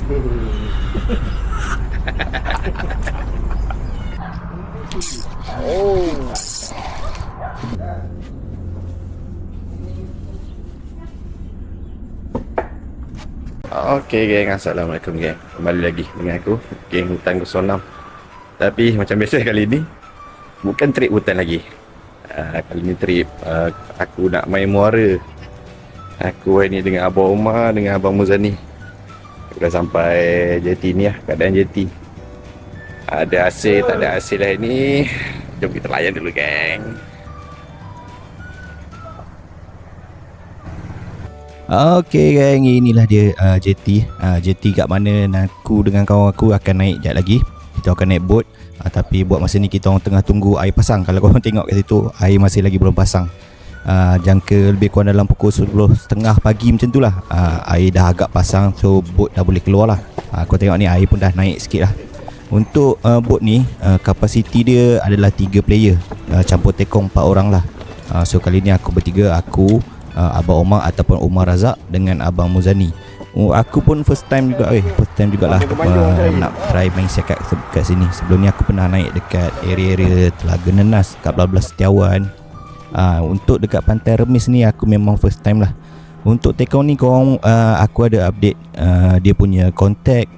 Oh. Okay geng, Assalamualaikum geng. Kembali lagi dengan aku, geng Hutan 06. Tapi macam biasa kali ni bukan trip hutan lagi. Kali ni trip aku nak main muara. Aku hari ni dengan Abang Omar, dengan Abang Muzani. Aku dah sampai jeti ni lah, keadaan jeti. Ada AC, tak ada AC lah ni. Jom kita layan dulu geng. Okay geng, inilah dia JT. JT kat mana aku dengan kawan aku akan naik sekejap lagi. Kita akan naik boat. Tapi buat masa ni kita orang tengah tunggu air pasang. Kalau korang tengok kat situ, air masih lagi belum pasang. Jangka lebih kurang dalam pukul 10.30 pagi macam tu lah. Air dah agak pasang, so boat dah boleh keluar lah. Kau tengok ni, air pun dah naik sikit lah. Untuk boat ni, kapasiti dia adalah 3 player, campur tekong 4 orang lah. So kali ni aku bertiga, aku, Abang Omar ataupun Omar Razak dengan Abang Muzani. Aku pun first time jugalah nak try main siak kat sini. Sebelum ni aku pernah naik dekat area-area Telaga Nenas, kat Belah Setiawan. Untuk dekat Pantai Remis ni aku memang first time lah. Untuk tekong ni korang, aku ada update dia punya contact,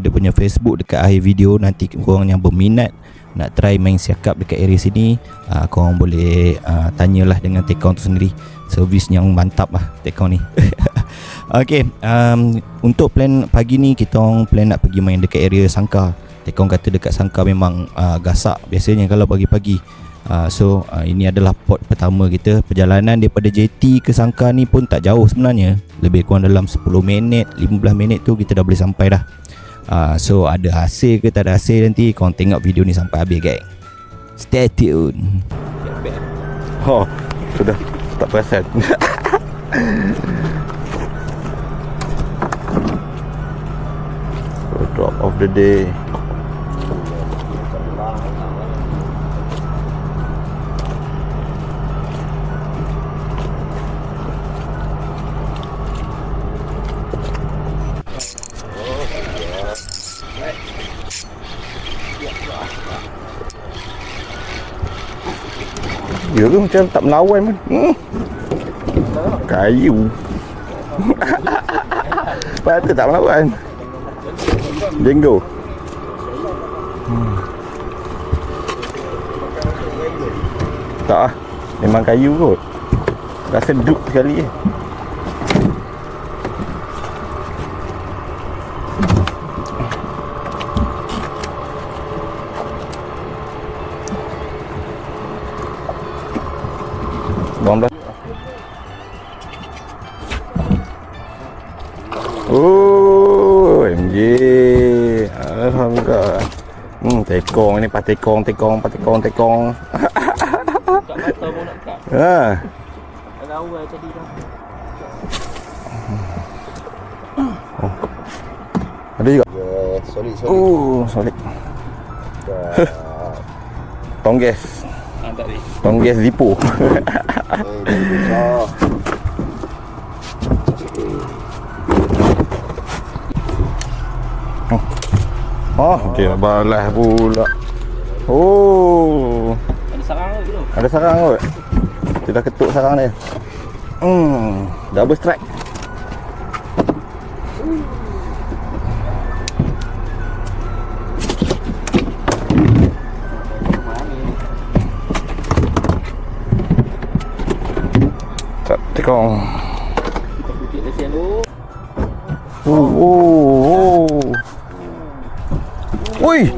dia punya Facebook dekat akhir video. Nanti korang yang berminat nak try main siakap dekat area sini, korang boleh tanyalah dengan tekong tu sendiri. Servis yang mantap lah tekong ni. Okay, untuk plan pagi ni kita orang plan nak pergi main dekat area Sangkar. Tekong kata dekat Sangkar memang gasak biasanya kalau pagi-pagi. So ini adalah port pertama kita. Perjalanan daripada JT ke Sangkar ni pun tak jauh sebenarnya. Lebih kurang dalam 10 minit, 15 minit tu kita dah boleh sampai dah. So ada hasil ke tak ada hasil, nanti korang tengok video ni sampai habis geng. Stay tune. Oh, sudah tak perasan. Drop of the day. Dia tu macam tak melawan pun. Kayu. Patut tak melawan. Jenggo. Tak lah, memang kayu kot. Rasa duk sekali je. Oh, MJ. Alhamdulillah. Tekong ni, patekong. Kat mata pun nak kat. Ada awal tadi dah. Oh. Ada juga. Yeah, solid. Solid. Tongges. Tak ni. Tongges Zippo. Besar. Oh, okey, balas pula. Oh. Ada sarang ke tu? Ada sarang kot. Kita dah ketuk sarang dia. Double strike. Tak tekong. Putih lesen tu. Ui.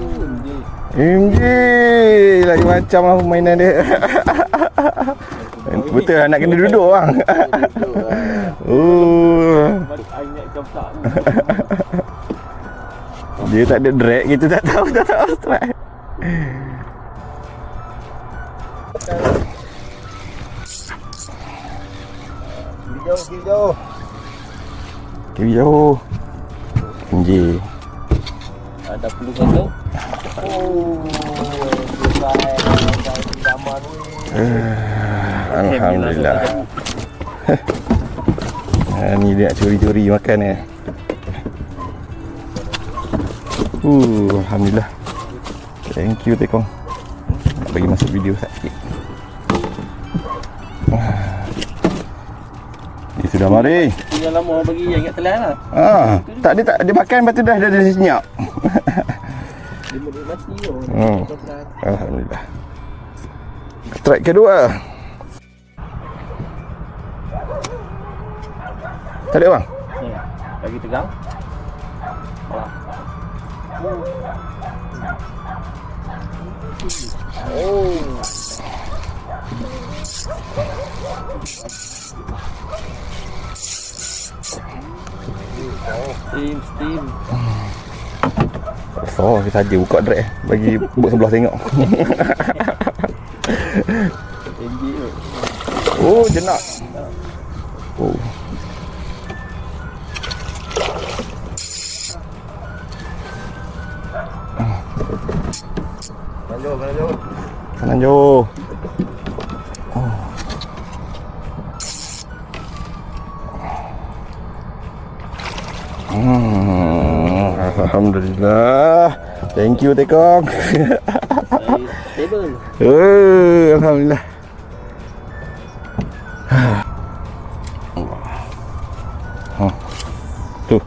MJ lagi macam lah permainan dia. Betul lah, nak kena duduk bang. Dia tak ada drag, kita tak tahu strike. Kiri jauh. MJ. Ada perlu kau. Alhamdulillah. Ni dia nak curi-curi makan ni. Alhamdulillah. Thank you Tekong. Nak bagi masuk video sikit. Dia sudah mari. Yang lama bagi yang ingat telan lah. Tak dia makan lepas tu dah senyap. Dia boleh mati tu. Alhamdulillah. Strike kedua. Tak ada bang? Lagi tegang. Steam. So, kita saja buka drag bagi buk sebelah tengok. Oh, jenak. Oh. Kanan jauh. Alhamdulillah. Thank you Tekong. Stable. Alhamdulillah. Tu.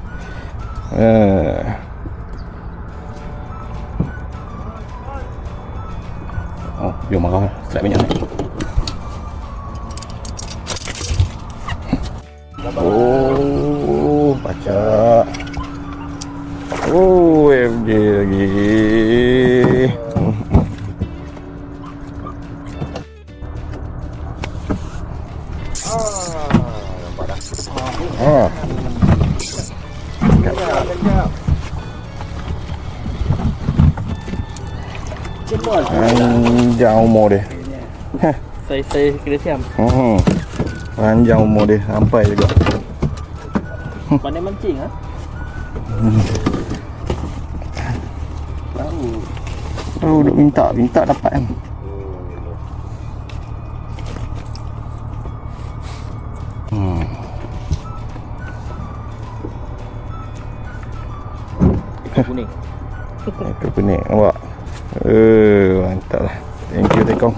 Jom marah. Strike banyak. Oh, baca. Oh, MJ lagi. Panjang umur dia. Saya kena siam. Panjang umur dia. Sampai juga. Pandai mancing ah. Tahu duk minta dapat kan. Kuning. Ekor kuning nampak. Mantap lah. Thank you Tekong.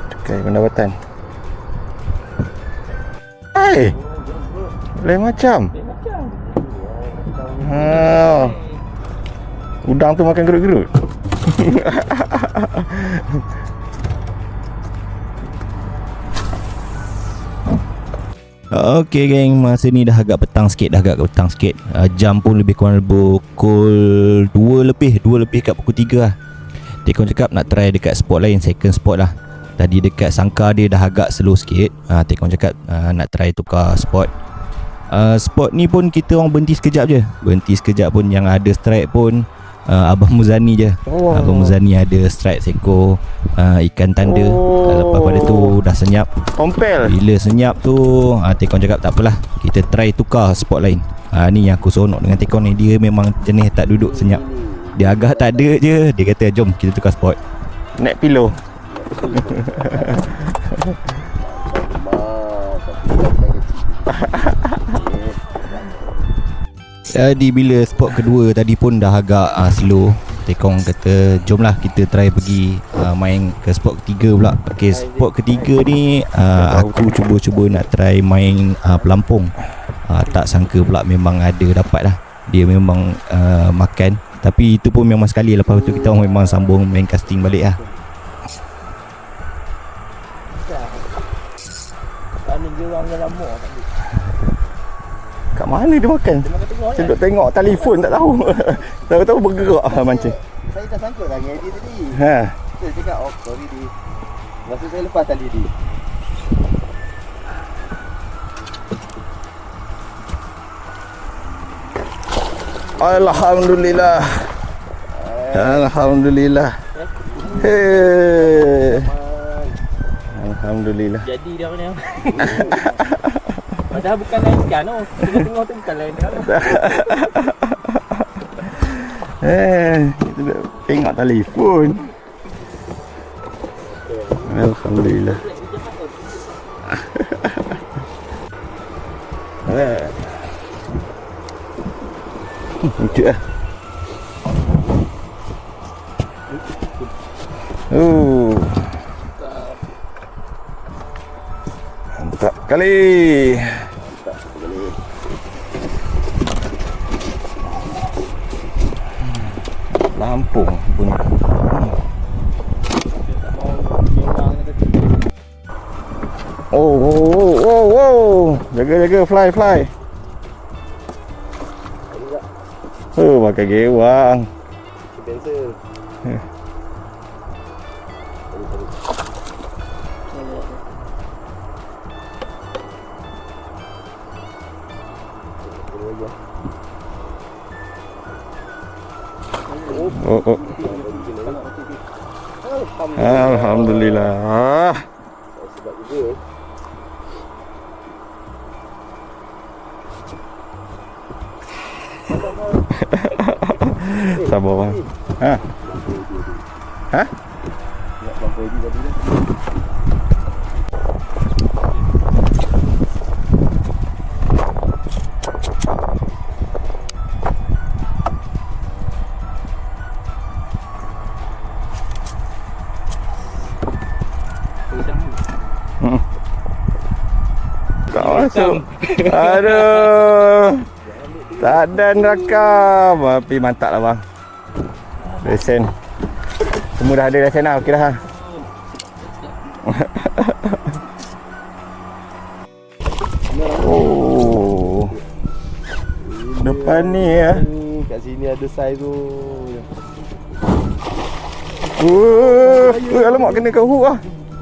Tekai pendapatan. Hai. Lain macam. Udang tu makan gerut-gerut. Okey geng, masa ni dah agak petang sikit. Jam pun lebih kurang pukul 2 lebih kat pukul 3 lah. Tekong cakap nak try dekat spot lain, second spot lah. Tadi dekat sangkar dia dah agak slow sikit. Tekong cakap nak try tukar spot. Spot ni pun kita orang berhenti sekejap pun yang ada strike pun Abang Muzani je. Abang Muzani ada strike seekor ikan tanda. Lepas pada tu dah senyap. Kompel. Bila senyap tu Tekong cakap tak apalah, kita try tukar spot lain. Ni yang aku seronok dengan Tekong ni, dia memang jenis tak duduk senyap. Dia agak tak ada je, dia kata jom kita tukar spot. Naik pillow. Jadi bila spot kedua tadi pun dah agak slow, Tekong kata jomlah kita try pergi main ke spot ketiga pula. Okay, spot ketiga ni aku cuba nak try main pelampung. Tak sangka pula memang ada dapat lah. Dia memang makan. Tapi itu pun memang sekali, lepas tu kita memang sambung main casting balik lah. Kat mana dia makan? Saya duduk tengok telefon tak tahu. Tahu-tahu bergerak mancing. Saya dah sangkut lah dengan dia tadi. Saya cakap sorry dia. Masa saya lepas tali dia. Alhamdulillah. Alhamdulillah. Alhamdulillah. Jadi dia ni. Padahal bukan lain ikan tu. Tengah-tengah tu bukan lain ikan tu. Kita nak tengok telefon. Alhamdulillah. Lucu lah. Mantap kali. Lampung punya. Oh. Jaga fly. Pakai gewang. Pencil. Oh. Alhamdulillah. Sebab juga. Sabar bang. Ha? Nak sampai di tadi dah. Tak masuk. Aduh. Tak ada rakam. Tapi mantap lah bang. Lesen. Semua dah ada lesen lah. Okey dah. Oh. Depan ni ya. Kat sini ada saiz tu. Alamak kena kau hook lah.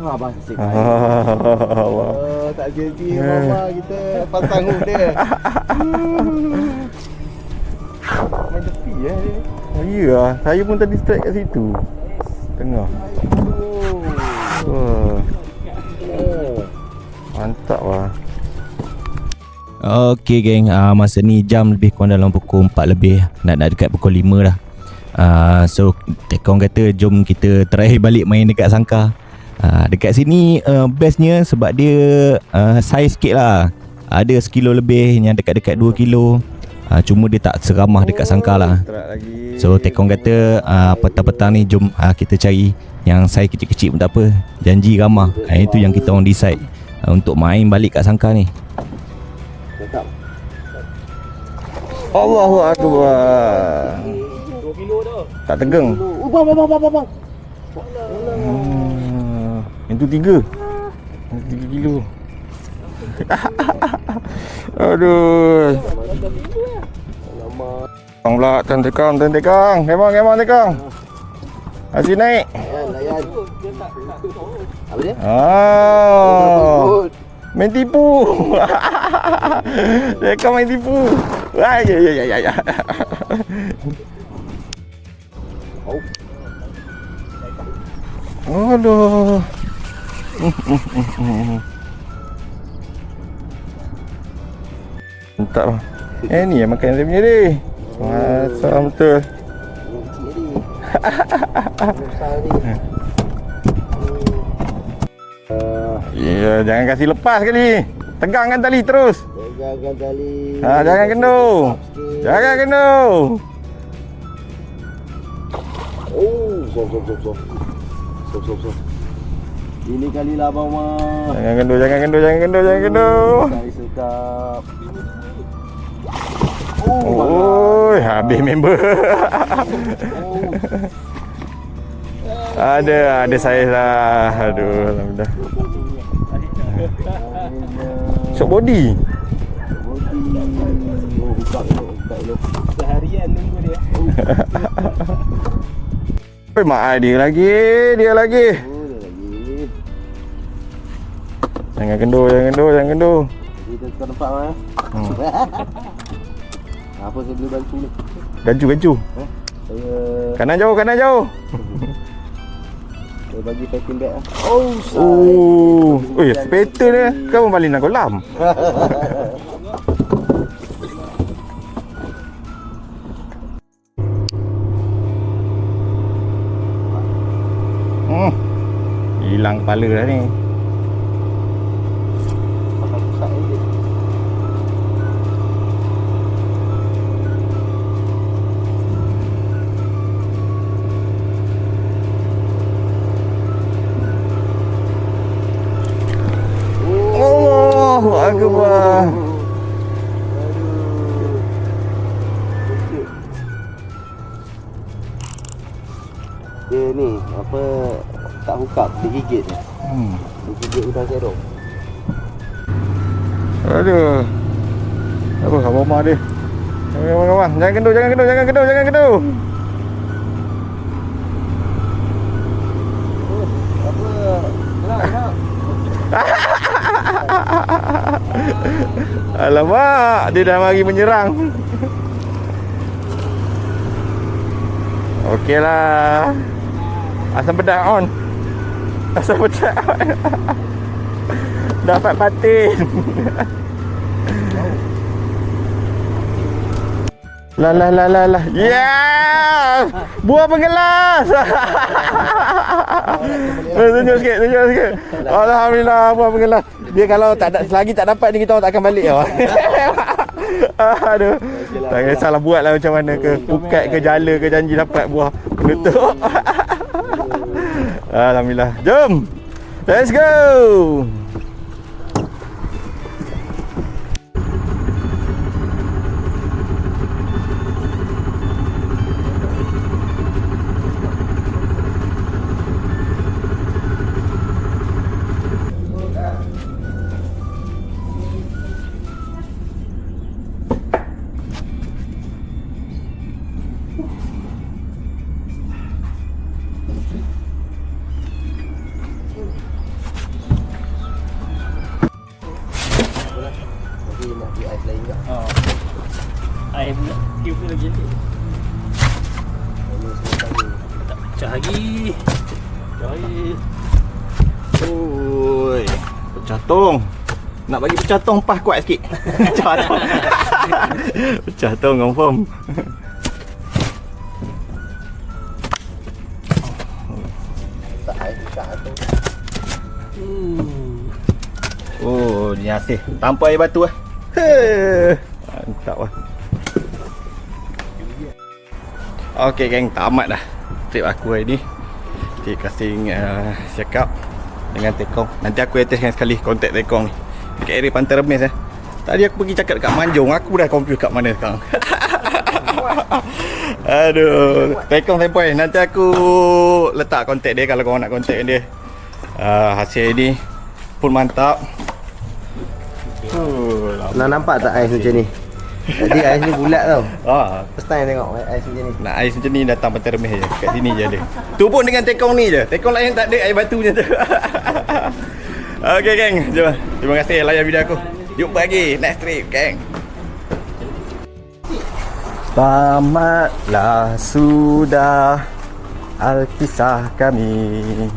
Abang asyik. Wah. Tak jadi mama kita pasang hook dia. Main tepi dia. Oh ya lah. Saya pun tadi strike kat situ. Tengah. Wah. Mantap lah. Okey geng, masa ni jam lebih kurang dalam pukul 4 lebih. Nak dekat pukul 5 dah. So Tekong kata jom kita try balik main dekat Sangkar. Dekat sini bestnya sebab dia saiz sikit lah. Ada sekilo lebih yang dekat-dekat 2 kilo. Cuma dia tak seramah dekat Sangkar lah. So Tekong kata petang-petang ni jom kita cari yang saiz kecil-kecil pun tak apa. Janji ramah. Itu yang kita orang decide untuk main balik kat Sangkar ni. Allahu Akbar. 2 kilo tu. Tak tegeng. Bang. Yang tu 3. Yang 3 kilo. Aduh. Bang pula turn tekang. Kemang tekang. Asyik naik. Layan. Apa dia? Main tipu. Tekang main tipu. Ya. Aduh. Mantap lah. Ni yang makan dia punya ni. Masam betul. Ya, jangan kasih lepas kali. Tegangkan tali terus. Tegangkan tali. Jangan kendur. Jangan kendur. Oh, stop. Ini kali lah abang mah. Jangan kendur. Saya sedap. Oh, habis member. Ada saiz lah. Aduh, alhamdulillah. Short body. Buka elok. Seharian nunggu dia. Mak dia lagi. Dia lagi. Jangan kendur. Kita nampak mah. Apa saya boleh bantu ni? Gaju. Saya Kanan jauh. Saya bagi fighting bag lah. Oh, sepeta dia. Kau balik nak kolam. Hilang kepala dah ni. Pakai pusat je. Allahu Akbar. Dia ni apa tak hukap, dia gigit je. Dia gigit udang serong. Aduh. Apa abang dia? Abang. Jangan kendur. Apa? Nak. Alamak, dia dah mari menyerang. Okeylah. Asam pedas on. Dapat patin. Lah. Yeah! Buah pengelas. Tunjuk sikit. Alhamdulillah, buah pengelas. Dia kalau tak ada, selagi tak dapat ni kita orang tak akan balik tau. Aduh. Tak kisahlah buat lah macam mana ke. Pukat ke jala ke, janji dapat buah penutup. Alhamdulillah. Jom. Let's go. Jadi nak beli ais lain tak? Air pula. Dia pun lagi ni. Ini semua tadi. Tak pecah lagi. Oi, pecah tong. Nak bagi pecah tong pas kuat sikit. Pecah tong. Pecah tong confirm. Tak ais besar tu. Oh, dia asyik. Tanpa air batu lah. Mantap lah. Okey geng, tamat dah trip aku hari ni. Trip casting siakap dengan tekong. Nanti aku attachkan sekali kontak tekong ni dekat area Pantai Remis . Tadi aku pergi cakap dekat Manjung, aku dah confuse kat mana sekarang. Aduh, tekong sempoi. Nanti aku letak kontak dia kalau korang nak kontak dia. Hasil ni pun mantap. Nak nampak tak ais macam ni? Jadi ais ni bulat tau. First time tengok ais macam ni. Nak ais macam ni datang Pantai Remis je. Kat sini je ada. Tu pun dengan tekong ni je. Tekong lain tak ada air batunya tu. Okey geng, jom. Terima kasih layan video aku. Jumpa lagi next trip geng. Tamatlah sudah alkisah kami.